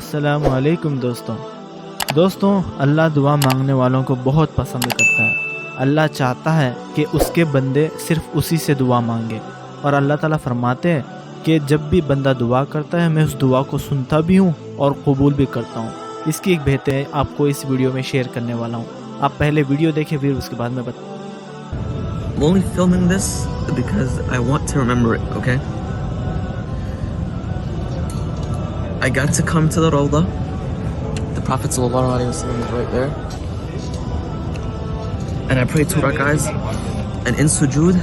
अस्सलाम वालेकुम दोस्तों अल्लाह दुआ मांगने वालों को बहुत पसंद करता है। अल्लाह चाहता है कि उसके बंदे सिर्फ उसी से दुआ मांगे, और अल्लाह ताला फरमाते हैं कि जब भी बंदा दुआ करता है मैं उस दुआ को सुनता भी हूँ और कबूल भी करता हूँ। इसकी एक बेहतर आपको इस वीडियो में शेयर करने वाला हूँ। आप पहले वीडियो देखें, फिर उसके बाद में I'm only filming this because I want to remember it, okay? I got to come to the Rawda. The Prophet ﷺ is right there. And I prayed 2 rak'ahs. And in sujood,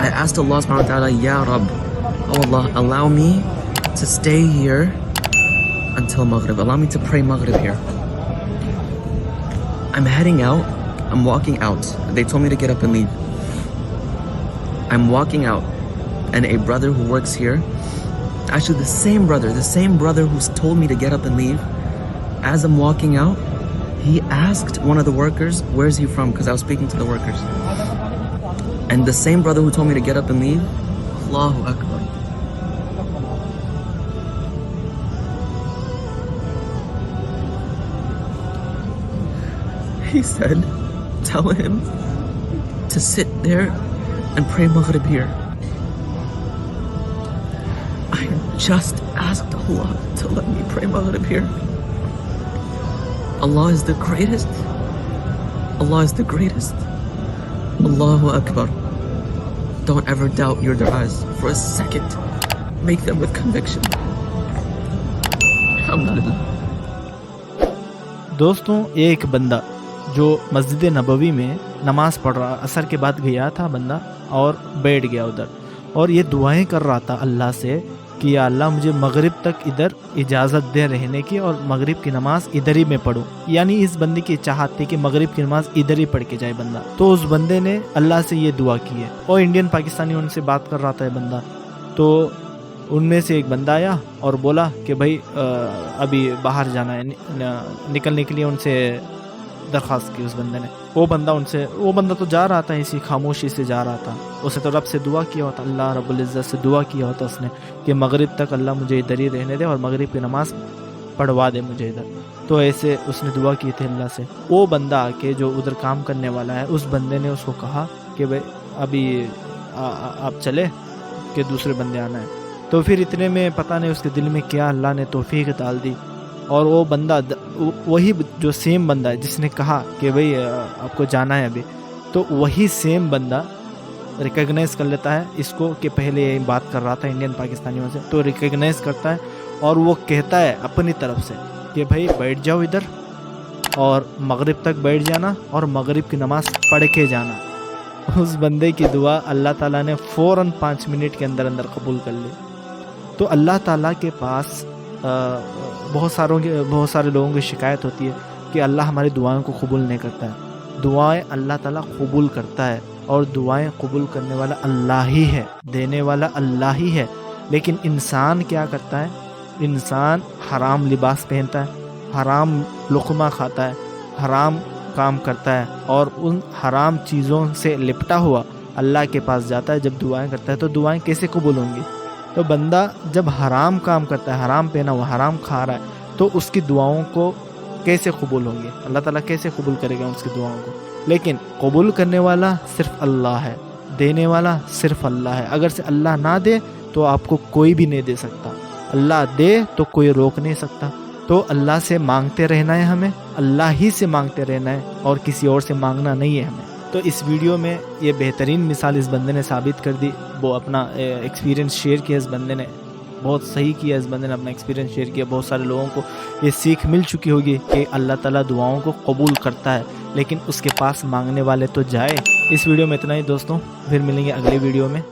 I asked Allah subhanahu wa ta'ala, Ya Rabb, oh Allah, allow me to stay here until Maghrib. Allow me to pray Maghrib here. I'm heading out. I'm walking out. They told me to get up and leave. I'm walking out. And a brother who works here, actually the same brother who's told me to get up and leave, as I'm walking out, he asked one of the workers, where's he from? Because I was speaking to the workers. And the same brother who told me to get up and leave, Allahu Akbar. He said, tell him to sit there and pray Maghrib here. I just asked Allah to let me pray Maghrib here. Allah is the greatest. Allah is the greatest. Allahu Akbar. Don't ever doubt your du'as for a second. Make them with conviction. Alhamdulillah. दोस्तों एक बंदा जो मस्जिद नबवी में नमाज पढ़ रहा, असर के बाद गया था बंदा और बैठ गया उधर, और ये दुआएं कर रहा था अल्लाह से कि या अल्लाह मुझे मगरिब तक इधर इजाज़त दे रहने की और मगरिब की नमाज इधर ही मैं पढ़ूं। यानी इस बंदे की चाहत थी कि मगरिब की नमाज इधर ही पढ़ के जाए बंदा। तो उस बंदे ने अल्लाह से ये दुआ की है, और इंडियन पाकिस्तानी उनसे बात कर रहा था बंदा। तो उनमें से एक बंदा आया और बोला कि भाई अभी बाहर जाना है, निकलने के लिए उनसे दरख्वास्त की उस बंदे ने। वो बंदा तो जा रहा था, इसी खामोशी से जा रहा था। उसे तो रब से दुआ किया होता, अल्लाह रब्बुल इज़्ज़त से दुआ किया होता उसने कि मगरिब तक अल्लाह मुझे इधर ही रहने दे और मगरिब की नमाज पढ़वा दे मुझे इधर। तो ऐसे उसने दुआ की थी अल्लाह से। वो बंदा आके जो उधर काम करने वाला है, उस बंदे ने उसको कहा कि भाई अभी आप चले कि दूसरे बंदे आना है। तो फिर इतने में पता नहीं उसके दिल में क्या अल्लाह ने तौफीक डाल दी, और वो बंदा वही जो सेम बंदा है जिसने कहा कि भाई आपको जाना है अभी, तो वही सेम बंदा रिकग्नाइज़ कर लेता है इसको कि पहले ये बात कर रहा था इंडियन पाकिस्तानियों से। तो रिकग्नाइज़ करता है और वो कहता है अपनी तरफ से कि भाई बैठ जाओ इधर और मगरिब तक बैठ जाना और मगरिब की नमाज पढ़ के जाना। उस बंदे की दुआ अल्लाह ताला ने फ़ौरन 5 मिनट के अंदर कबूल कर ली। तो अल्लाह ताला के पास बहुत सारे लोगों की शिकायत होती है कि अल्लाह हमारी दुआओं को कबूल नहीं करता है। दुआएं अल्लाह ताला कबूल करता है, और दुआएं कबूल करने वाला अल्लाह ही है, देने वाला अल्लाह ही है। लेकिन इंसान क्या करता है? इंसान हराम लिबास पहनता है, हराम लुक़मा खाता है, हराम काम करता है, और उन हराम चीज़ों से लिपटा हुआ अल्लाह के पास जाता है। जब दुआएं करता है तो दुआएं कैसे कबूल होंगी? तो बंदा जब हराम काम करता है, हराम पहना हुआ, हराम खा रहा है, तो उसकी दुआओं को कैसे कबूल होंगे? अल्लाह ताला कैसे कबूल करेगा उसकी दुआओं को? लेकिन कबूल करने वाला सिर्फ अल्लाह है, देने वाला सिर्फ अल्लाह है। अगर से अल्लाह ना दे तो आपको कोई भी नहीं दे सकता, अल्लाह दे तो कोई रोक नहीं सकता। तो अल्लाह से मांगते रहना है हमें, अल्लाह ही से मांगते रहना है, और किसी और से मांगना नहीं है हमें। तो इस वीडियो में ये बेहतरीन मिसाल इस बंदे ने साबित कर दी। वो अपना एक्सपीरियंस शेयर किया, इस बंदे ने बहुत सही किया, इस बंदे ने अपना एक्सपीरियंस शेयर किया। बहुत सारे लोगों को ये सीख मिल चुकी होगी कि अल्लाह ताला दुआओं को कबूल करता है, लेकिन उसके पास मांगने वाले तो जाए। इस वीडियो में इतना ही दोस्तों, फिर मिलेंगे अगले वीडियो में।